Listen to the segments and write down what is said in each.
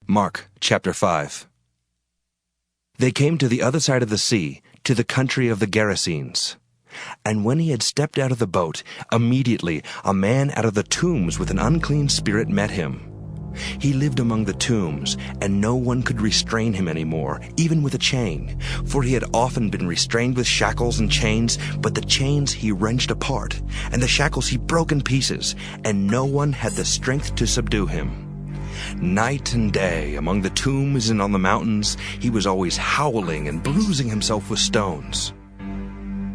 Mark chapter 5. They came to the other side of the sea, to the country of the Gerasenes. And when he had stepped out of the boat, immediately a man out of the tombs with an unclean spirit met him. He lived among the tombs, and no one could restrain him any more, even with a chain, for he had often been restrained with shackles and chains, but the chains he wrenched apart, and the shackles he broke in pieces, and no one had the strength to subdue him. Night and day, among the tombs and on the mountains, he was always howling and bruising himself with stones.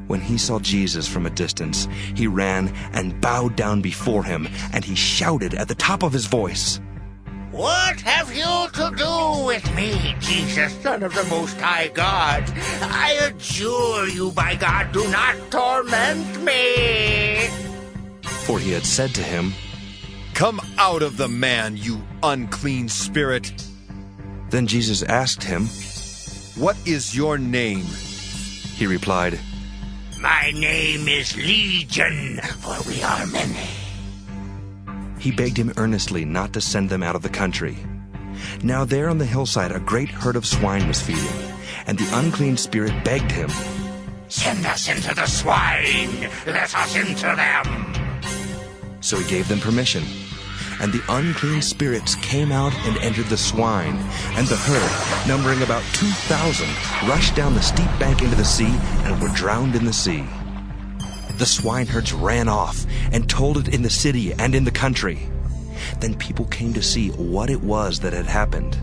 When he saw Jesus from a distance, he ran and bowed down before him, and he shouted at the top of his voice, "What have you to do with me, Jesus, Son of the Most High God? I adjure you, by God, do not torment me." For he had said to him, "Come out of the man, you unclean spirit." Then Jesus asked him, "What is your name?" He replied, "My name is Legion, for we are many." He begged him earnestly not to send them out of the country. Now there on the hillside a great herd of swine was feeding, and the unclean spirit begged him, "Send us into the swine, let us into them." So he gave them permission. And the unclean spirits came out and entered the swine, and the herd, numbering about 2,000, rushed down the steep bank into the sea and were drowned in the sea. The swineherds ran off and told it in the city and in the country. Then people came to see what it was that had happened.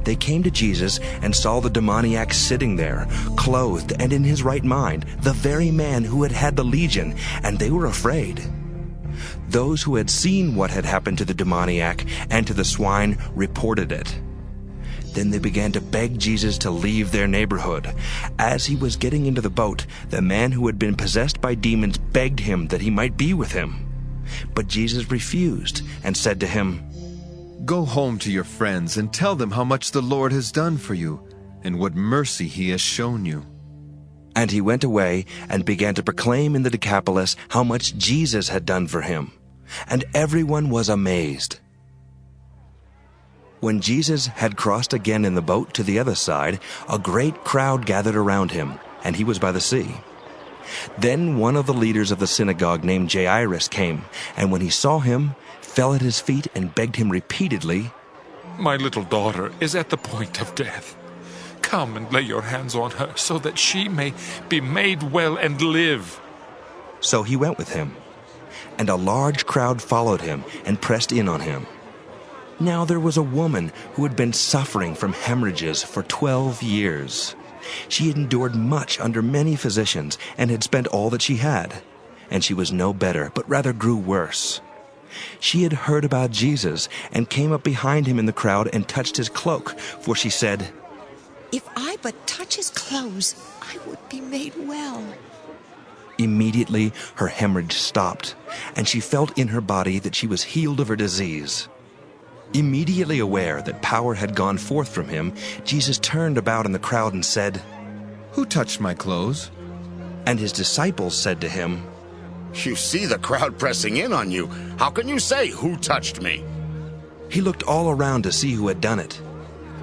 They came to Jesus and saw the demoniac sitting there, clothed and in his right mind, the very man who had had the legion, and they were afraid. Those who had seen what had happened to the demoniac and to the swine reported it. Then they began to beg Jesus to leave their neighborhood. As he was getting into the boat, the man who had been possessed by demons begged him that he might be with him. But Jesus refused and said to him, "Go home to your friends and tell them how much the Lord has done for you and what mercy he has shown you." And he went away and began to proclaim in the Decapolis how much Jesus had done for him. And everyone was amazed. When Jesus had crossed again in the boat to the other side, a great crowd gathered around him, and he was by the sea. Then one of the leaders of the synagogue named Jairus came, and when he saw him, fell at his feet and begged him repeatedly, "My little daughter is at the point of death. Come and lay your hands on her so that she may be made well and live." So he went with him, and a large crowd followed him and pressed in on him. Now there was a woman who had been suffering from hemorrhages for 12 years. She had endured much under many physicians and had spent all that she had, and she was no better, but rather grew worse. She had heard about Jesus and came up behind him in the crowd and touched his cloak, for she said, "If I but touch his clothes, I would be made well." Immediately her hemorrhage stopped, and she felt in her body that she was healed of her disease. Immediately aware that power had gone forth from him, Jesus turned about in the crowd and said, "Who touched my clothes?" And his disciples said to him, "You see the crowd pressing in on you. How can you say, 'Who touched me?'" He looked all around to see who had done it.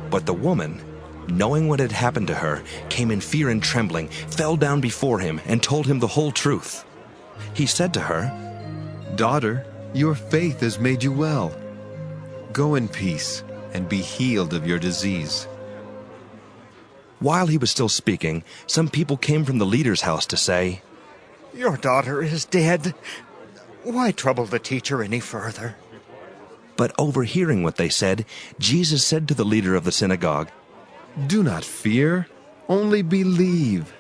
But the woman, knowing what had happened to her, came in fear and trembling, fell down before him, and told him the whole truth. He said to her, "Daughter, your faith has made you well. Go in peace and be healed of your disease." While he was still speaking, some people came from the leader's house to say, "Your daughter is dead. Why trouble the teacher any further?" But overhearing what they said, Jesus said to the leader of the synagogue, "Do not fear, only believe."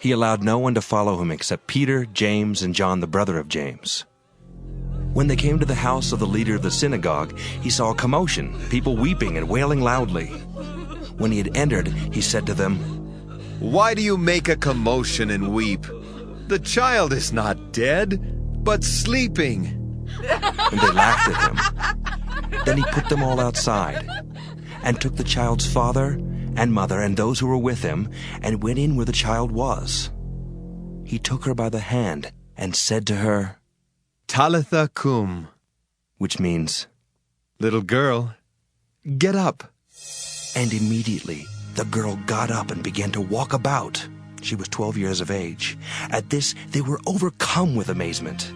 He allowed no one to follow him except Peter, James, and John, the brother of James. When they came to the house of the leader of the synagogue, he saw a commotion, people weeping and wailing loudly. When he had entered, he said to them, "Why do you make a commotion and weep? The child is not dead, but sleeping." And they laughed at him. Then he put them all outside, and took the child's father and mother and those who were with him, and went in where the child was. He took her by the hand and said to her, Talitha cum, which means, "Little girl, Get up." And immediately the girl got up and began to walk about. She was 12 years of age. At this, they were overcome with amazement.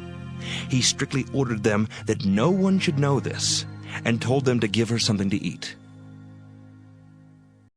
He strictly ordered them that no one should know this, and told them to give her something to eat.